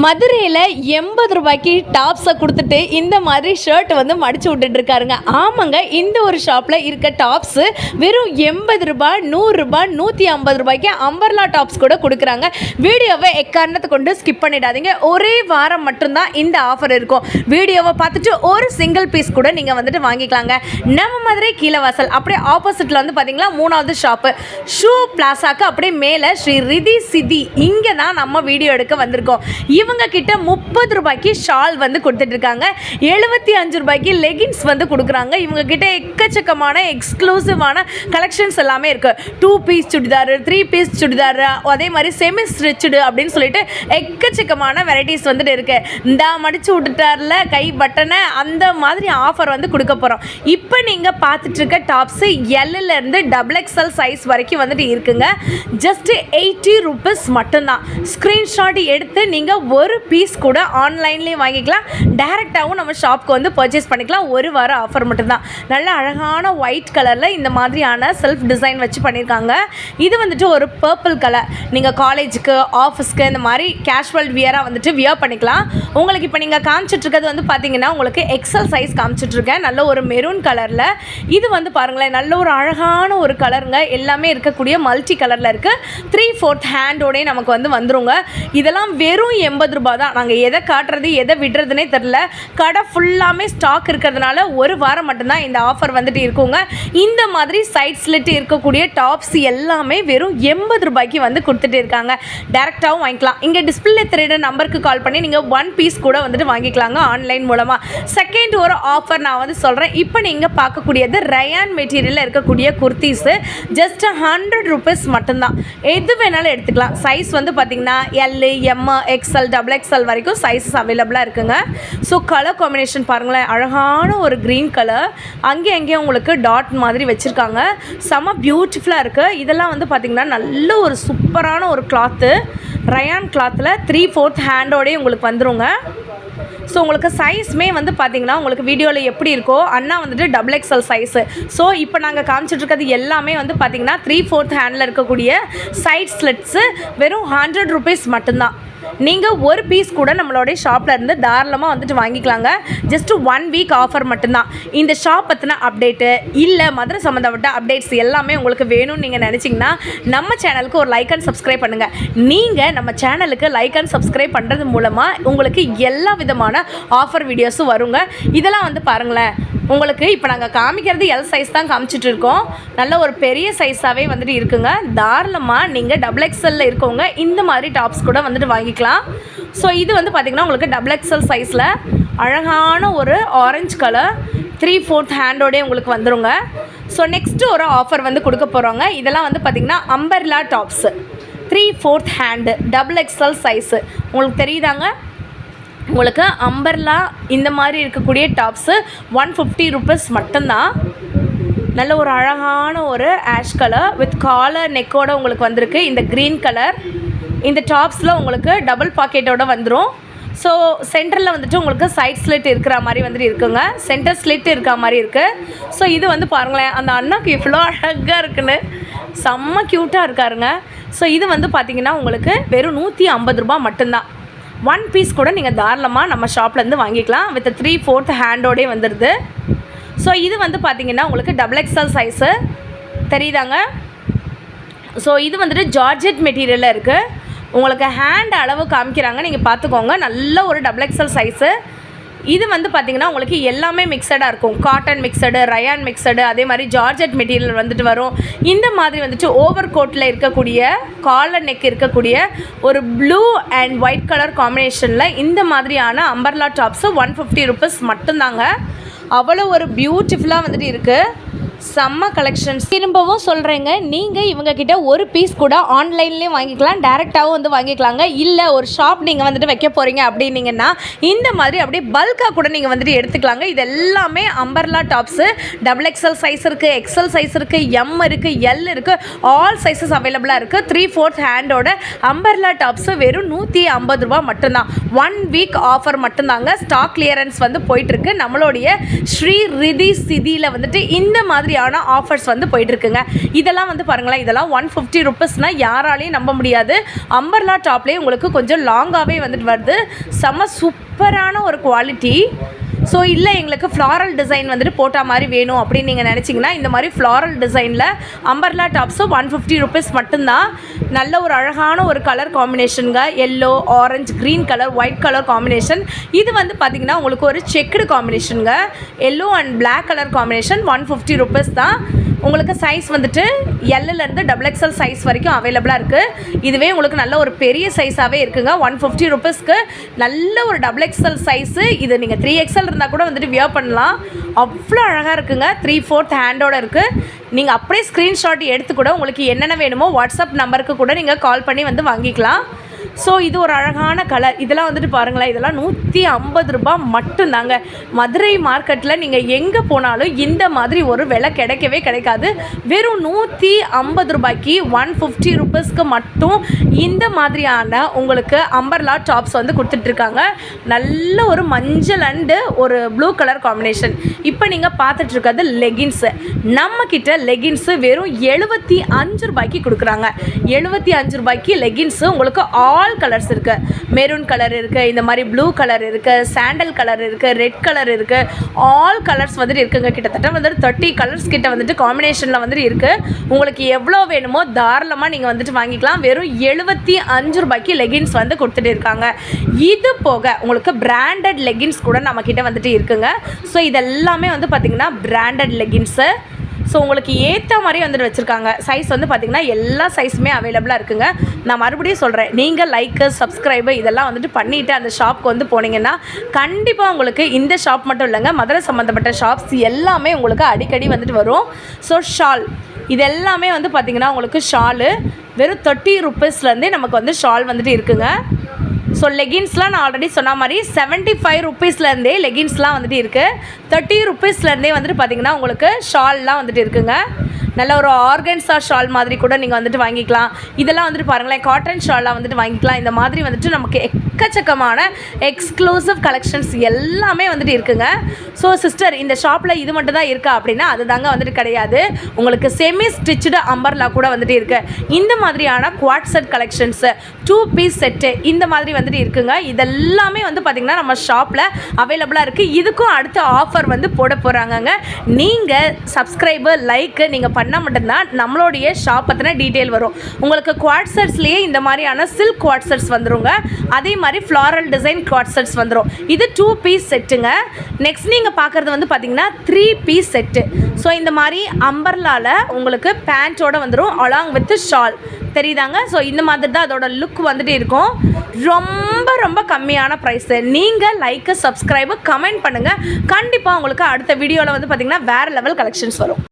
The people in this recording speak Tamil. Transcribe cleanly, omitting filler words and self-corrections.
மதுரையில் 80 ரூபாய்க்கு டாப்ஸை கொடுத்துட்டு இந்த மாதிரி ஷர்ட் வந்து மடித்து விட்டுட்டுருக்காருங்க. ஆமாங்க, இந்த ஒரு ஷாப்பில் இருக்க டாப்ஸு வெறும் 80 ரூபாய், 100 ரூபாய், 150 ரூபாய்க்கு அம்பர்லா டாப்ஸ் கூட கொடுக்குறாங்க. வீடியோவை எக்காரணத்தை கொண்டு ஸ்கிப் பண்ணிடாதீங்க. ஒரே வாரம் மட்டும்தான் இந்த ஆஃபர் இருக்கும். வீடியோவை பார்த்துட்டு ஒரு சிங்கிள் பீஸ் கூட நீங்கள் வந்துட்டு வாங்கிக்கலாங்க. நம்ம மதுரை கீழவாசல் அப்படியே ஆப்போசிட்டில் வந்து பார்த்தீங்களா 3வது ஷாப்பு ஷூ பிளாசாக்கு அப்படியே மேலே ஸ்ரீ ரிதி சிதி இங்கே தான் நம்ம வீடியோ எடுக்க வந்திருக்கோம். இவங்க கிட்ட 30 ரூபாய்க்கு ஷால் வந்து கொடுத்துட்டு இருக்காங்க. 75 ரூபாய்க்கு லெகின்ஸ் வந்து கொடுக்குறாங்க. இவங்க கிட்ட எக்கச்சக்கமான எக்ஸ்க்ளூசிவான கலெக்ஷன்ஸ் எல்லாமே இருக்கு. 2 பீஸ் சுடிதார், 3 பீஸ் சுடிதார், அதே மாதிரி செமி ஸ்ட்ரிச்சுடு அப்படின்னு சொல்லிட்டு எக்கச்சக்கமான வெரைட்டிஸ் வந்துட்டு இருக்கு. இந்த மடிச்சு விட்டுட்டார்ல கை பட்டனை அந்த மாதிரி ஆஃபர் வந்து கொடுக்க போறோம். இப்போ நீங்க பார்த்துட்டு இருக்க டாப்ஸ் எல்ல இருந்து XXL சைஸ் வரைக்கும் வந்துட்டு இருக்குங்க. ஜஸ்ட் 80 ரூபீஸ் மட்டும்தான். ஸ்கிரீன்ஷாட் எடுத்து நீங்க ஒரு பீஸ் கூட ஆன்லைன்லேயே வாங்கிக்கலாம். டைரெக்டாகவும் நம்ம ஷாப்க்கு வந்து பர்ச்சேஸ் பண்ணிக்கலாம். ஒரு வாரம் ஆஃபர் மட்டும்தான். நல்ல அழகான ஒயிட் கலரில் இந்த மாதிரியான செல்ஃப் டிசைன் வச்சு பண்ணியிருக்காங்க. இது வந்துட்டு ஒரு பர்பிள் கலர். நீங்கள் காலேஜுக்கு, ஆஃபீஸ்க்கு இந்த மாதிரி கேஷுவல் வியராக வந்துட்டு வியர் பண்ணிக்கலாம். உங்களுக்கு இப்போ நீங்கள் காமிச்சிட்ருக்கிறது வந்து பார்த்தீங்கன்னா உங்களுக்கு எக்ஸல் சைஸ் காமிச்சிட்ருக்கேன். நல்ல ஒரு மெரூன் கலரில். இது வந்து பாருங்களேன், நல்ல ஒரு அழகான ஒரு கலருங்க. எல்லாமே இருக்கக்கூடிய மல்டி கலரில் இருக்குது. 3/4 ஹேண்டோடே நமக்கு வந்து வந்துருங்க. இதெல்லாம் வெறும் 80 ரூபாய் தான். நாங்கள் எதை காட்டுறது எதை விடுறதுனே தெரில. கடை ஃபுல்லாமே ஸ்டாக் இருக்கிறதுனால ஒரு வாரம் மட்டும்தான் இந்த ஆஃபர் வந்துட்டு இருக்குங்க. இந்த மாதிரி சைட் ஸ்லிட் இருக்கக்கூடிய டாப்ஸ் எல்லாமே வெறும் 80 ரூபாய்க்கு வந்து கொடுத்துட்டு இருக்காங்க. டேரெக்டாகவும் வாங்கிக்கலாம். இங்கே டிஸ்பிளே தெரியுற நம்பருக்கு கால் பண்ணி நீங்கள் 1 பீஸ் கூட வந்துட்டு வாங்கிக்கலாங்க ஆன்லைன் மூலமாக. செகண்ட் ஒரு ஆஃபர் நான் வந்து சொல்கிறேன். இப்போ நீங்கள் பார்க்கக்கூடியது ரயான் மெட்டீரியலில் இருக்கக்கூடிய குர்த்திஸு. ஜஸ்ட் 100 ரூபீஸ் மட்டும்தான். எது வேணாலும் எடுத்துக்கலாம். சைஸ் வந்து பார்த்திங்கன்னா எல், எம், XL, XXL வரைக்கும் சைஸஸ் அவைலபிளாக இருக்குங்க. ஸோ கலர் காம்பினேஷன் பாருங்களேன், அழகான ஒரு க்ரீன் கலர். அங்கேயும் உங்களுக்கு டாட் மாதிரி வச்சுருக்காங்க. செம்ம பியூட்டிஃபுல்லாக இருக்குது. இதெல்லாம் வந்து பார்த்திங்கன்னா நல்ல ஒரு சூப்பரான ஒரு கிளாத்து. ரயான் கிளாத்தில் 3/4 ஹேண்டோடே உங்களுக்கு வந்துருங்க. ஸோ உங்களுக்கு சைஸ்மே வந்து பார்த்திங்கன்னா உங்களுக்கு வீடியோவில் எப்படி இருக்கோ அண்ணா வந்துட்டு XXL சைஸு. ஸோ இப்போ நாங்கள் காமிச்சிட்ருக்கிறது எல்லாமே வந்து பார்த்திங்கன்னா 3/4 ஹேண்டில் இருக்கக்கூடிய சைட் ஸ்லிட்ஸு. வெறும் 100 ரூபீஸ் மட்டும்தான். நீங்கள் ஒரு பீஸ் கூட நம்மளோடைய ஷாப்பில் இருந்து தாராளமாக வந்துட்டு வாங்கிக்கலாங்க. ஜஸ்ட்டு 1 வீக் ஆஃபர் மட்டும்தான். இந்த ஷாப் பற்றின அப்டேட்டு இல்லை மதுரை சம்மந்தப்பட்ட அப்டேட்ஸ் எல்லாமே உங்களுக்கு வேணும்னு நீங்கள் நினச்சிங்கன்னா நம்ம சேனலுக்கு ஒரு லைக் அண்ட் சப்ஸ்கிரைப் பண்ணுங்கள். நீங்கள் நம்ம சேனலுக்கு லைக் அண்ட் சப்ஸ்கிரைப் பண்ணுறது மூலமாக உங்களுக்கு எல்லா விதமான ஆஃபர் வீடியோஸும் வருங்க. இதெல்லாம் வந்து பாருங்களேன், உங்களுக்கு இப்போ நாங்கள் காமிக்கிறது எல் சைஸ் தான் காமிச்சிட்டு இருக்கோம். நல்ல ஒரு பெரிய சைஸாகவே வந்துட்டு இருக்குங்க. தாராளமாக நீங்கள் XXL இருக்கவங்க இந்த மாதிரி டாப்ஸ் கூட வந்துட்டு வாங்கிக்கலாம். ஸோ இது வந்து பார்த்திங்கன்னா உங்களுக்கு XXL சைஸில் அழகான ஒரு ஆரஞ்சு கலர் 3/4 ஹேண்டோடே உங்களுக்கு வந்துருங்க. ஸோ நெக்ஸ்ட்டு ஒரு ஆஃபர் வந்து கொடுக்க போகிறோங்க. இதெல்லாம் வந்து பார்த்திங்கன்னா umbrella tops 3/4 hand XXL size. உங்களுக்கு தெரியுதாங்க, உங்களுக்கு அம்பர்லா இந்த மாதிரி இருக்கக்கூடிய டாப்ஸு 150 ரூபீஸ் மட்டும்தான். நல்ல ஒரு அழகான ஒரு ஆஷ் கலர் வித் காலர் நெக்கோடு உங்களுக்கு வந்திருக்கு. இந்த க்ரீன் கலர் இந்த டாப்ஸில் உங்களுக்கு டபுள் பாக்கெட்டோடு வந்துடும். ஸோ சென்டரில் வந்துட்டு உங்களுக்கு சைட் ஸ்லிட் இருக்கிற மாதிரி வந்துட்டு இருக்குங்க. சென்டர் ஸ்லிட் இருக்கிற மாதிரி இருக்குது. ஸோ இது வந்து பாருங்களேன், அந்த அண்ணாக்கு எவ்வளோ அழகாக இருக்குன்னு, செம்ம க்யூட்டாக இருக்காருங்க. ஸோ இது வந்து பார்த்திங்கன்னா உங்களுக்கு வெறும் 150 ரூபா மட்டும்தான். 1 பீஸ் கூட நீங்கள் தாராளமாக நம்ம ஷாப்லேருந்து வாங்கிக்கலாம். வித் 3/4 ஹேண்டோடே வந்துடுது. ஸோ இது வந்து பார்த்திங்கன்னா உங்களுக்கு XXL சைஸு தெரியுதாங்க. ஸோ இது வந்துட்டு ஜார்ஜெட் மெட்டீரியலில் இருக்குது. உங்களுக்கு ஹேண்ட் அளவு காமிக்கிறாங்க, நீங்கள் பார்த்துக்கோங்க. நல்ல ஒரு XXL சைஸு. இது வந்து பார்த்திங்கன்னா உங்களுக்கு எல்லாமே மிக்சடாக இருக்கும். காட்டன் மிக்சடு, ரயான் மிக்சடு, அதே மாதிரி ஜார்ஜெட் மெட்டீரியல் வந்துட்டு வரும். இந்த மாதிரி வந்துட்டு ஓவர் கோட்டில் இருக்கக்கூடிய காலர் நெக் இருக்கக்கூடிய ஒரு ப்ளூ அண்ட் ஒயிட் கலர் காம்பினேஷனில் இந்த மாதிரியான அம்பர்லா டாப்ஸு 150 ரூபீஸ் மட்டும்தாங்க. அவ்வளோ ஒரு பியூட்டிஃபுல்லாக வந்துட்டு இருக்குது. செம்ம கலெக்ஷன்ஸ். திரும்பவும் சொல்கிறேங்க, நீங்கள் இவங்கக்கிட்ட ஒரு பீஸ் கூட ஆன்லைன்லேயும் வாங்கிக்கலாம், டேரெக்டாகவும் வந்து வாங்கிக்கலாங்க. இல்லை ஒரு ஷாப் நீங்கள் வந்துட்டு வைக்க போகிறீங்க அப்படின்னீங்கன்னா இந்த மாதிரி அப்படியே பல்காக கூட நீங்கள் வந்துட்டு எடுத்துக்கலாங்க. இது எல்லாமே அம்பர்லா டாப்ஸு. XXL சைஸ் இருக்குது, XL சைஸ் இருக்குது, M இருக்குது, L இருக்குது. ஆல் சைஸஸ் அவைலபிளாக இருக்குது. 3/4 ஹேண்டோட அம்பர்லா டாப்ஸு வெறும் 150 ரூபா மட்டும்தான். 1 வீக் ஆஃபர் மட்டும்தாங்க. ஸ்டாக் கிளியரன்ஸ் வந்து போயிட்டுருக்கு. நம்மளுடைய ஸ்ரீ ரிதி சிதியில் வந்துட்டு இந்த மாதிரி மாதிரியான ஆஃபர்ஸ் வந்து போயிட்டுருக்குங்க. இதெல்லாம் வந்து பாருங்களேன், இதெல்லாம் 150 ருப்பீஸ்னால் யாராலையும் நம்ப முடியாது. அம்பர்லா டாப்லேயே உங்களுக்கு கொஞ்சம் லாங்காகவே வந்துட்டு வருது. செம்ம சூப்பரான ஒரு குவாலிட்டி. ஸோ இல்லை எங்களுக்கு ஃப்ளாரல் டிசைன் வந்துட்டு போட்டால் மாதிரி வேணும் அப்படின்னு நீங்கள் நினச்சிங்கன்னா இந்த மாதிரி ஃப்ளாரல் டிசைனில் அம்பர்லா டாப்ஸு 150 ருப்பீஸ் மட்டும்தான். நல்ல ஒரு அழகான ஒரு கலர் காம்பினேஷனுங்க. Yellow, orange, green colour, white colour combination. இது வந்து பார்த்திங்கன்னா உங்களுக்கு ஒரு செக்குடு காம்பினேஷனுங்க. Yellow and black colour combination 150 rupees தான். உங்களுக்கு சைஸ் வந்துட்டு எல்லேருந்து XXL சைஸ் வரைக்கும் அவைலபிளாக இருக்குது. இதுவே உங்களுக்கு நல்ல ஒரு பெரிய சைஸாகவே இருக்குங்க. 150 ருப்பீஸ்க்கு நல்ல ஒரு XXL சைஸு. இது நீங்கள் 3XL இருந்தால் கூட வந்துட்டு வியர் பண்ணலாம். அவ்வளோ அழகாக இருக்குங்க. 3/4 ஹேண்டோடு இருக்குது. நீங்கள் அப்படியே ஸ்க்ரீன்ஷாட் எடுத்து கூட உங்களுக்கு என்னென்ன வேணுமோ வாட்ஸ்அப் நம்பருக்கு கூட நீங்கள் கால் பண்ணி வந்து வாங்கிக்கலாம். ஸோ இது ஒரு அழகான கலர். இதெல்லாம் வந்துட்டு பாருங்களேன், இதெல்லாம் 150 ரூபாய் மட்டும்தாங்க. மதுரை மார்க்கெட்டில் நீங்கள் எங்கே போனாலும் இந்த மாதிரி ஒரு விலை கிடைக்கவே கிடைக்காது. வெறும் 150 ரூபாய்க்கு 150 ருப்பீஸ்க்கு மட்டும் இந்த மாதிரியான உங்களுக்கு அம்பர்லா டாப்ஸ் வந்து கொடுத்துட்ருக்காங்க. நல்ல ஒரு மஞ்சள் அண்டு ஒரு ப்ளூ கலர் காம்பினேஷன். இப்போ நீங்கள் பார்த்துட்ருக்கிறது லெகின்ஸு. நம்மக்கிட்ட லெகின்ஸு வெறும் 75 ரூபாய்க்கு கொடுக்குறாங்க. 75 ரூபாய்க்கு லெகின்ஸு உங்களுக்கு ஆல் கலர்ஸ் இருக்குது. மெரூன் கலர் இருக்குது, இந்த மாதிரி ப்ளூ கலர் இருக்குது, சாண்டல் கலர் இருக்குது, ரெட் கலர் இருக்குது. ஆல் கலர்ஸ் வந்துட்டு இருக்குங்க. கிட்டத்தட்ட வந்துட்டு 30 கலர்ஸ் கிட்ட வந்துட்டு காம்பினேஷனில் வந்துட்டு இருக்குது. உங்களுக்கு எவ்வளோ வேணுமோ தாராளமாக நீங்கள் வந்துட்டு வாங்கிக்கலாம். வெறும் 75 ரூபாய்க்கு லெகின்ஸ் வந்து கொடுத்துட்டு இருக்காங்க. இது போக உங்களுக்கு பிராண்டட் லெகின்ஸ் கூட நம்மக்கிட்ட வந்துட்டு இருக்குங்க. ஸோ இதெல்லாமே வந்து பார்த்திங்கன்னா பிராண்டட் லெகின்ஸு. ஸோ உங்களுக்கு ஏற்ற மாதிரி வந்துட்டு வச்சுருக்காங்க. சைஸ் வந்து பார்த்திங்கன்னா எல்லா சைஸுமே அவைலபிளாக இருக்குங்க. நான் மறுபடியும் சொல்கிறேன், நீங்கள் லைக்கு, சப்ஸ்கிரைபு இதெல்லாம் வந்துட்டு பண்ணிவிட்டு அந்த ஷாப்புக்கு வந்து போனீங்கன்னா கண்டிப்பாக உங்களுக்கு இந்த ஷாப் மட்டும் இல்லைங்க, மதுரை சம்மந்தப்பட்ட ஷாப்ஸ் எல்லாமே உங்களுக்கு அடிக்கடி வந்துட்டு வரும். ஸோ ஷால் இது எல்லாமே வந்து பார்த்திங்கன்னா உங்களுக்கு ஷாலு வெறும் 30 ருப்பீஸ்லேருந்தே நமக்கு வந்து ஷால் வந்துட்டு இருக்குங்க. ஸோ லெகின்ஸ்லாம் நான் ஆல்ரெடி சொன்ன மாதிரி 75 ருப்பீஸ்லேருந்தே லெகின்ஸ்லாம் வந்துட்டு இருக்குது. 30 ருப்பீஸ்லேருந்தே வந்துட்டு பார்த்திங்கன்னா உங்களுக்கு ஷால்லாம் வந்துட்டு இருக்குங்க. நல்ல ஒரு ஆர்கன்ஸா ஷால் மாதிரி கூட நீங்கள் வந்துட்டு வாங்கிக்கலாம். இதெல்லாம் வந்துட்டு பாருங்களேன், காட்டன் ஷால்லாம் வந்துட்டு வாங்கிக்கலாம். இந்த மாதிரி வந்துட்டு நமக்கு எக்கச்சக்கமான எக்ஸ்க்ளூசிவ் கலெக்ஷன்ஸ் எல்லாமே வந்துட்டு இருக்குங்க. ஸோ சிஸ்டர் இந்த ஷாப்பில் இது மட்டும் தான் இருக்கா அப்படின்னா அது தாங்க வந்துட்டு கிடையாது. உங்களுக்கு செமி ஸ்டிச்சுடு அம்பர்லா கூட வந்துட்டு இருக்குது. இந்த மாதிரியான quad set collections, 2 piece set இந்த மாதிரி வந்துட்டு இருக்குங்க. இதெல்லாமே வந்து பார்த்திங்கன்னா நம்ம ஷாப்பில் அவைலபிளாக இருக்குது. இதுக்கும் அடுத்த ஆஃபர் வந்து போட போகிறாங்கங்க. நீங்கள் சப்ஸ்கிரைபு, லைக்கு நீங்கள் பண்ணால் மட்டும்தான் நம்மளுடைய ஷாப் பற்றின டீட்டெயில் வரும். உங்களுக்கு குவாட் செட்ஸ்லேயே இந்த மாதிரியான சில்க் குவாட் செட்ஸ் வந்துருங்க. அதே மாதிரி ஃப்ளாரல் டிசைன் குவாட் செட்ஸ் வந்துடும். இது 2 பீஸ் செட்டுங்க. நெக்ஸ்ட் நீங்கள் பார்க்குறது வந்து பார்த்திங்கன்னா 3 பீஸ் செட்டு. ஸோ இந்த மாதிரி அம்பர்லாவில் உங்களுக்கு பேண்ட்டோட வந்துடும் அலாங் வித் ஷால். தெரியுதாங்க? ஸோ இந்த மாதிரி தான் அதோட லுக் வந்துட்டு இருக்கும். ரொம்ப ரொம்ப கம்மியான ப்ரைஸு. நீங்கள் லைக்கு, சப்ஸ்கிரைபு, கமெண்ட் பண்ணுங்கள். கண்டிப்பாக உங்களுக்கு அடுத்த வீடியோவில் வந்து பார்த்திங்கன்னா வேறு லெவல் கலெக்ஷன்ஸ் வரும்.